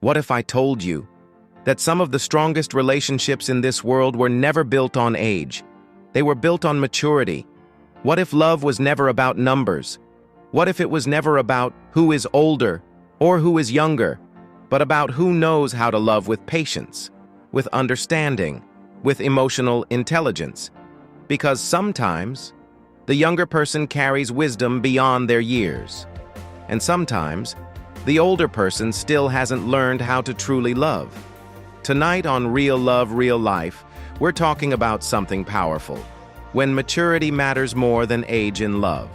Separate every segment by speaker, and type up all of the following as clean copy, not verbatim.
Speaker 1: What if I told you that some of the strongest relationships in this world were never built on age? They were built on maturity. What if love was never about numbers? What if it was never about who is older or who is younger, but about who knows how to love with patience, with understanding, with emotional intelligence? Because sometimes the younger person carries wisdom beyond their years, and sometimes the older person still hasn't learned how to truly love. Tonight on Real Love, Real Life, we're talking about something powerful, when maturity matters more than age in love.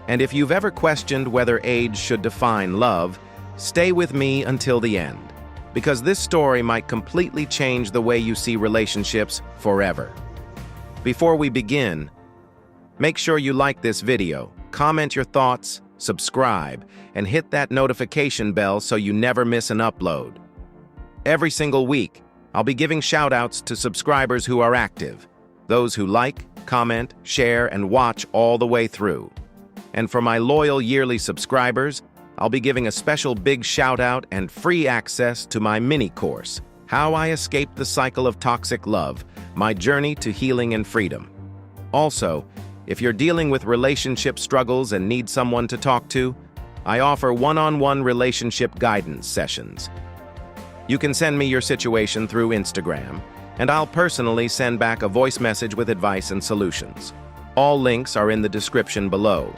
Speaker 1: And if you've ever questioned whether age should define love, stay with me until the end, because this story might completely change the way you see relationships forever. Before we begin, make sure you like this video, comment your thoughts, subscribe, and hit that notification bell so you never miss an upload. Every single week, I'll be giving shout-outs to subscribers who are active, those who like, comment, share, and watch all the way through. And for my loyal yearly subscribers, I'll be giving a special big shout-out and free access to my mini course, How I Escaped the Cycle of Toxic Love, My Journey to Healing and Freedom. Also, if you're dealing with relationship struggles and need someone to talk to, I offer one-on-one relationship guidance sessions. You can send me your situation through Instagram, and I'll personally send back a voice message with advice and solutions. All links are in the description below.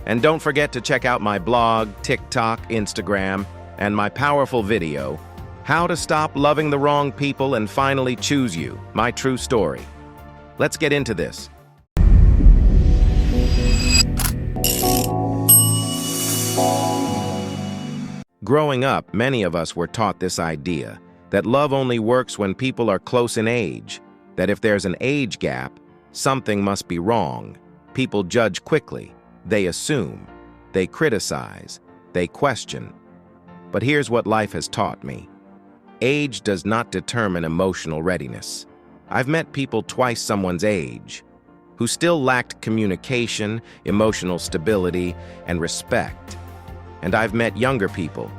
Speaker 1: And don't forget to check out my blog, TikTok, Instagram, and my powerful video, How to Stop Loving the Wrong People and Finally Choose You, My True Story. Let's get into this. Growing up, many of us were taught this idea that love only works when people are close in age, that if there's an age gap, something must be wrong. People judge quickly, they assume, they criticize, they question. But here's what life has taught me. Age does not determine emotional readiness. I've met people twice someone's age who still lacked communication, emotional stability, and respect. And I've met younger people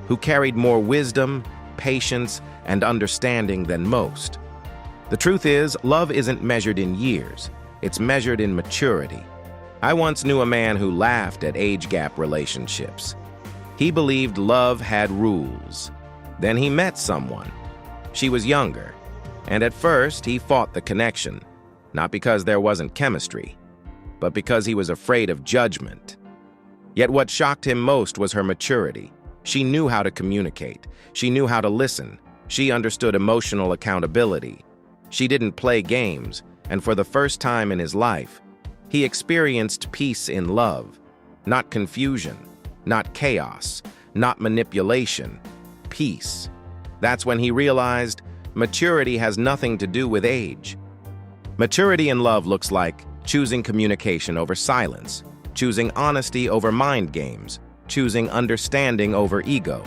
Speaker 1: who carried more wisdom, patience, and understanding than most. The truth is, love isn't measured in years, it's measured in maturity. I once knew a man who laughed at age gap relationships. He believed love had rules. Then he met someone. She was younger, and at first he fought the connection, not because there wasn't chemistry, but because he was afraid of judgment. Yet what shocked him most was her maturity. She knew how to communicate. She knew how to listen. She understood emotional accountability. She didn't play games, and for the first time in his life, he experienced peace in love. Not confusion, not chaos, not manipulation. Peace. That's when he realized maturity has nothing to do with age. Maturity in love looks like choosing communication over silence, choosing honesty over mind games, choosing understanding over ego.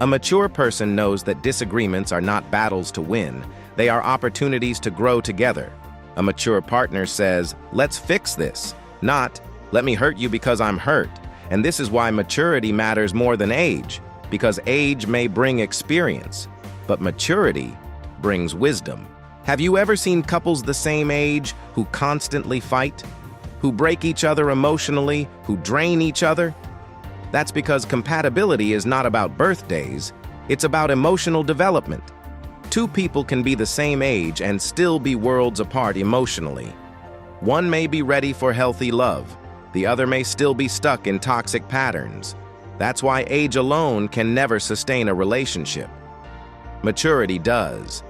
Speaker 1: A mature person knows that disagreements are not battles to win, they are opportunities to grow together. A mature partner says, "Let's fix this," not, "Let me hurt you because I'm hurt." And this is why maturity matters more than age, because age may bring experience, but maturity brings wisdom. Have you ever seen couples the same age who constantly fight, who break each other emotionally, who drain each other? That's because compatibility is not about birthdays, it's about emotional development. Two people can be the same age and still be worlds apart emotionally. One may be ready for healthy love, the other may still be stuck in toxic patterns. That's why age alone can never sustain a relationship. Maturity does.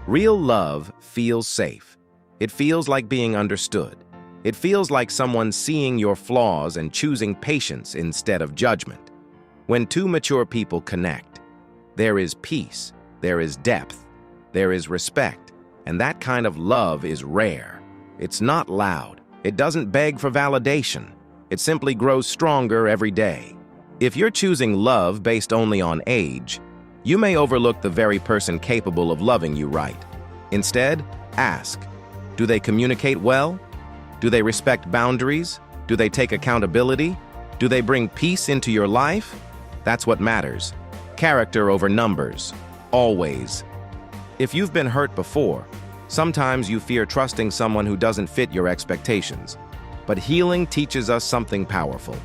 Speaker 1: Real love feels safe. It feels like being understood. It feels like someone seeing your flaws and choosing patience instead of judgment. When two mature people connect, there is peace, there is depth, there is respect, and that kind of love is rare. It's not loud. It doesn't beg for validation. It simply grows stronger every day. If you're choosing love based only on age, you may overlook the very person capable of loving you right. Instead, ask, do they communicate well? Do they respect boundaries? Do they take accountability? Do they bring peace into your life? That's what matters. Character over numbers. Always. If you've been hurt before, sometimes you fear trusting someone who doesn't fit your expectations. But healing teaches us something powerful.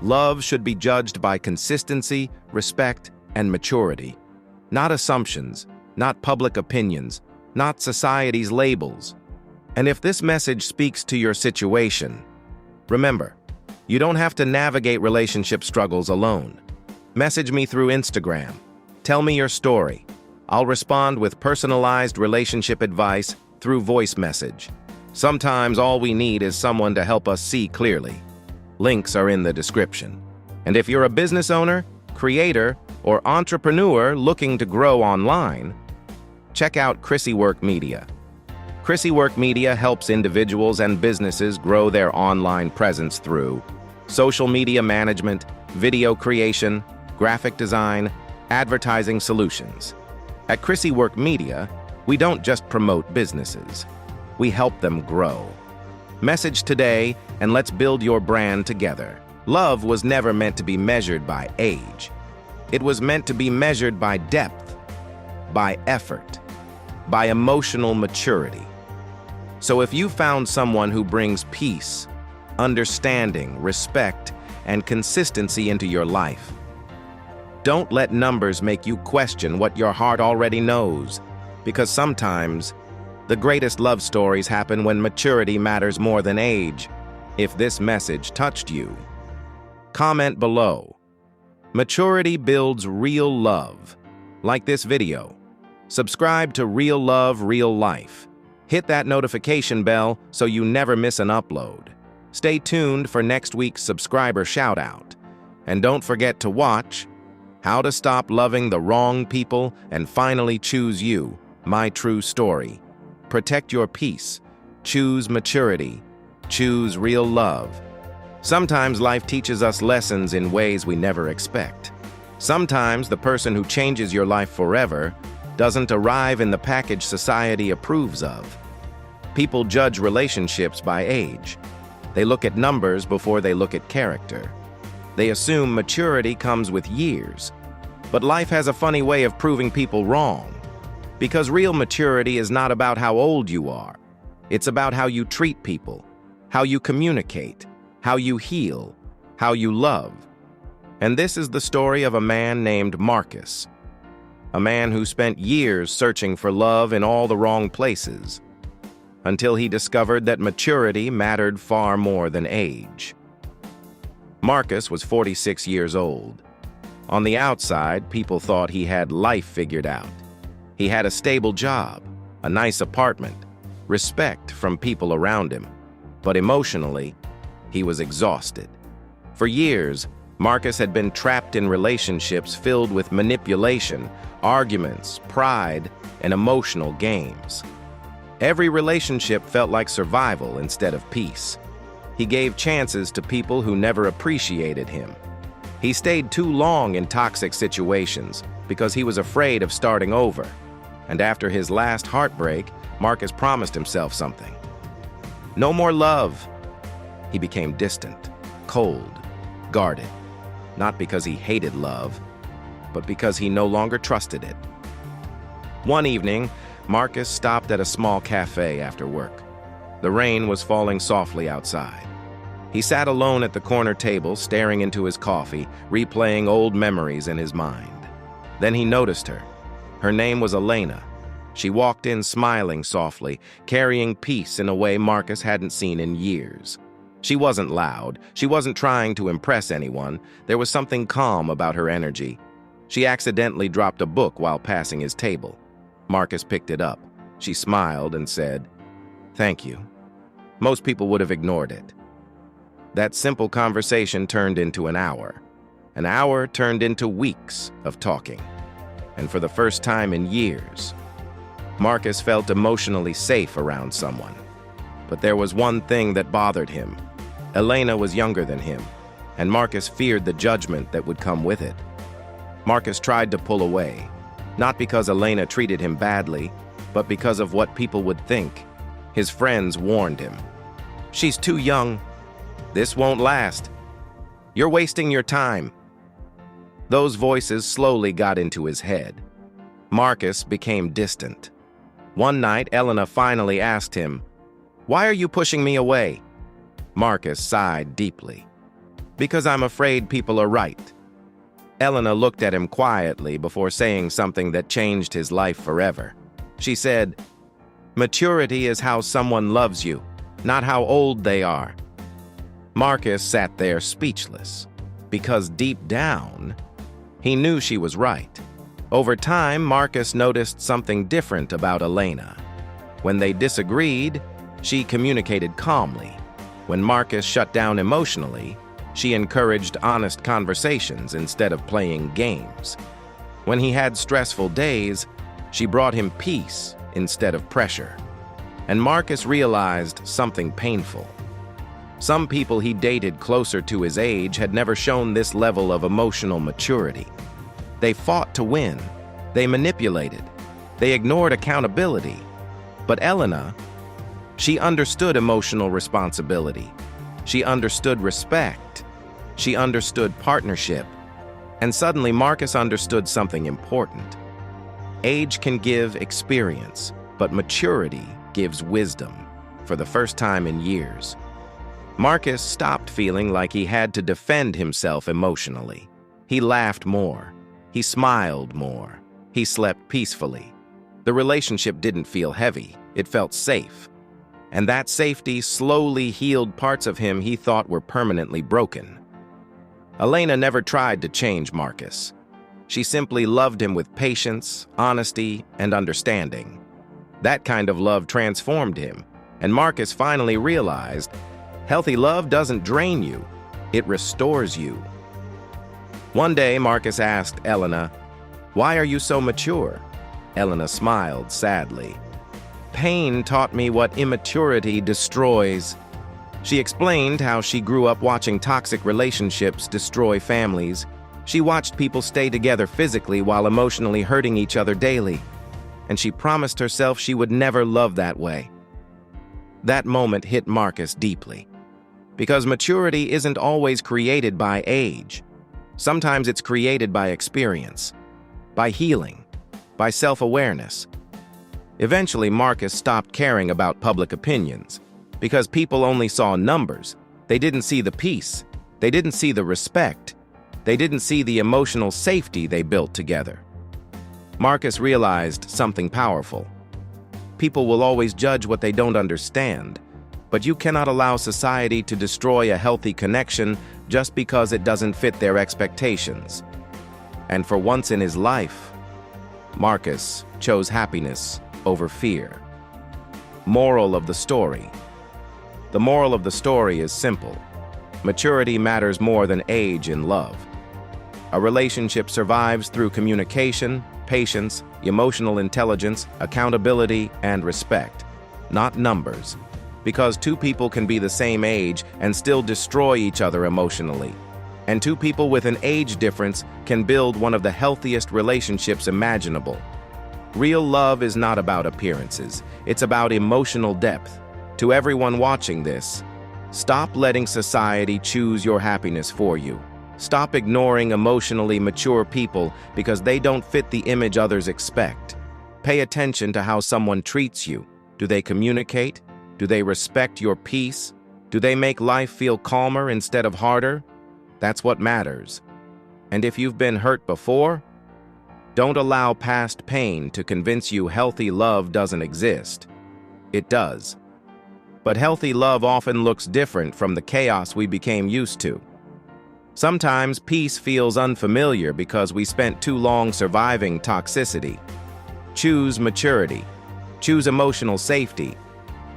Speaker 1: Love should be judged by consistency, respect, and maturity. Not assumptions, not public opinions, not society's labels. And if this message speaks to your situation, remember, you don't have to navigate relationship struggles alone. Message me through Instagram. Tell me your story. I'll respond with personalized relationship advice through voice message. Sometimes all we need is someone to help us see clearly. Links are in the description. And if you're a business owner, creator, or entrepreneur looking to grow online, check out CRISSY Work Media. CRISSY Work Media helps individuals and businesses grow their online presence through social media management, video creation, graphic design, advertising solutions. At CRISSY Work Media, we don't just promote businesses. We help them grow. Message today and let's build your brand together. Love was never meant to be measured by age. It was meant to be measured by depth, by effort, by emotional maturity. So if you found someone who brings peace, understanding, respect, and consistency into your life, don't let numbers make you question what your heart already knows, because sometimes the greatest love stories happen when maturity matters more than age. If this message touched you, comment below. Maturity builds real love. Like this video. Subscribe to Real Love, Real Life. Hit that notification bell so you never miss an upload. Stay tuned for next week's subscriber shoutout. And don't forget to watch How to Stop Loving the Wrong People and Finally Choose You, My True Story. Protect your peace. Choose maturity. Choose real love. Sometimes life teaches us lessons in ways we never expect. Sometimes the person who changes your life forever doesn't arrive in the package society approves of. People judge relationships by age. They look at numbers before they look at character. They assume maturity comes with years. But life has a funny way of proving people wrong. Because real maturity is not about how old you are. It's about how you treat people, how you communicate, how you heal, how you love. And this is the story of a man named Marcus. A man who spent years searching for love in all the wrong places, until he discovered that maturity mattered far more than age. Marcus was 46 years old. On the outside, people thought he had life figured out. He had a stable job, a nice apartment, respect from people around him. But emotionally, he was exhausted. For years, Marcus had been trapped in relationships filled with manipulation, arguments, pride, and emotional games. Every relationship felt like survival instead of peace. He gave chances to people who never appreciated him. He stayed too long in toxic situations because he was afraid of starting over. And after his last heartbreak, Marcus promised himself something. No more love. He became distant, cold, guarded. Not because he hated love, but because he no longer trusted it. One evening, Marcus stopped at a small cafe after work. The rain was falling softly outside. He sat alone at the corner table, staring into his coffee, replaying old memories in his mind. Then he noticed her. Her name was Elena. She walked in smiling softly, carrying peace in a way Marcus hadn't seen in years. She wasn't loud. She wasn't trying to impress anyone. There was something calm about her energy. She accidentally dropped a book while passing his table. Marcus picked it up. She smiled and said, "Thank you." Most people would have ignored it. That simple conversation turned into an hour. An hour turned into weeks of talking. And for the first time in years, Marcus felt emotionally safe around someone. But there was one thing that bothered him. Elena was younger than him, and Marcus feared the judgment that would come with it. Marcus tried to pull away, not because Elena treated him badly, but because of what people would think. His friends warned him. "She's too young. This won't last. You're wasting your time." Those voices slowly got into his head. Marcus became distant. One night, Elena finally asked him, "Why are you pushing me away?" Marcus sighed deeply. "Because I'm afraid people are right." Elena looked at him quietly before saying something that changed his life forever. She said, "Maturity is how someone loves you, not how old they are." Marcus sat there speechless, because deep down, he knew she was right. Over time, Marcus noticed something different about Elena. When they disagreed, she communicated calmly. When Marcus shut down emotionally, she encouraged honest conversations instead of playing games. When he had stressful days, she brought him peace instead of pressure. And Marcus realized something painful. Some people he dated closer to his age had never shown this level of emotional maturity. They fought to win. They manipulated. They ignored accountability. But Elena, she understood emotional responsibility. She understood respect. She understood partnership. And suddenly Marcus understood something important. Age can give experience, but maturity gives wisdom, for the first time in years. Marcus stopped feeling like he had to defend himself emotionally. He laughed more. He smiled more. He slept peacefully. The relationship didn't feel heavy. It felt safe. And that safety slowly healed parts of him he thought were permanently broken. Elena never tried to change Marcus. She simply loved him with patience, honesty, and understanding. That kind of love transformed him, and Marcus finally realized healthy love doesn't drain you, it restores you. One day, Marcus asked Elena, "Why are you so mature?" Elena smiled sadly. "Pain taught me what immaturity destroys." She explained how she grew up watching toxic relationships destroy families. She watched people stay together physically while emotionally hurting each other daily. And she promised herself she would never love that way. That moment hit Marcus deeply. Because maturity isn't always created by age. Sometimes it's created by experience, by healing, by self-awareness. Eventually, Marcus stopped caring about public opinions because people only saw numbers. They didn't see the peace. They didn't see the respect. They didn't see the emotional safety they built together. Marcus realized something powerful. People will always judge what they don't understand, but you cannot allow society to destroy a healthy connection just because it doesn't fit their expectations. And for once in his life, Marcus chose happiness over fear. Moral of the story. The moral of the story is simple. Maturity matters more than age in love. A relationship survives through communication, patience, emotional intelligence, accountability, and respect, not numbers. Because two people can be the same age and still destroy each other emotionally. And two people with an age difference can build one of the healthiest relationships imaginable. Real love is not about appearances. It's about emotional depth. To everyone watching this, stop letting society choose your happiness for you. Stop ignoring emotionally mature people because they don't fit the image others expect. Pay attention to how someone treats you. Do they communicate? Do they respect your peace? Do they make life feel calmer instead of harder? That's what matters. And if you've been hurt before, don't allow past pain to convince you healthy love doesn't exist. It does. But healthy love often looks different from the chaos we became used to. Sometimes peace feels unfamiliar because we spent too long surviving toxicity. Choose maturity. Choose emotional safety.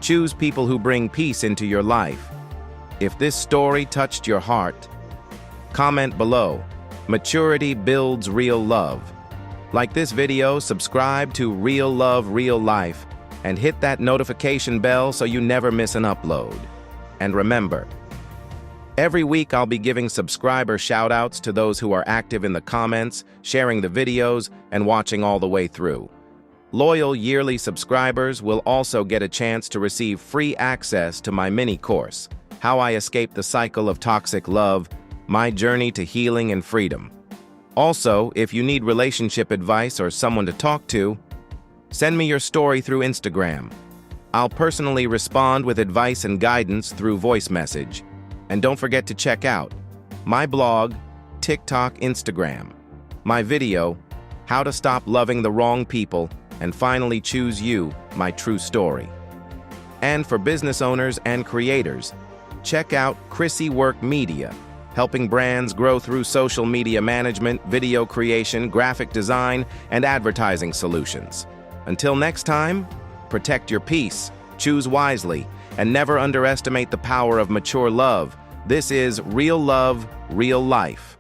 Speaker 1: Choose people who bring peace into your life. If this story touched your heart, comment below. Maturity builds real love. Like this video, subscribe to Real Love, Real Life, and hit that notification bell so you never miss an upload. And remember, every week I'll be giving subscriber shoutouts to those who are active in the comments, sharing the videos, and watching all the way through. Loyal yearly subscribers will also get a chance to receive free access to my mini course, How I Escaped the Cycle of Toxic Love, My Journey to Healing and Freedom. Also, if you need relationship advice or someone to talk to, send me your story through Instagram. I'll personally respond with advice and guidance through voice message. And don't forget to check out my blog, TikTok, Instagram, my video, How to Stop Loving the Wrong People and Finally Choose You, My True Story. And for business owners and creators, check out CRISSY Work Media, helping brands grow through social media management, video creation, graphic design, and advertising solutions. Until next time, protect your peace, choose wisely, and never underestimate the power of mature love. This is real love, real life.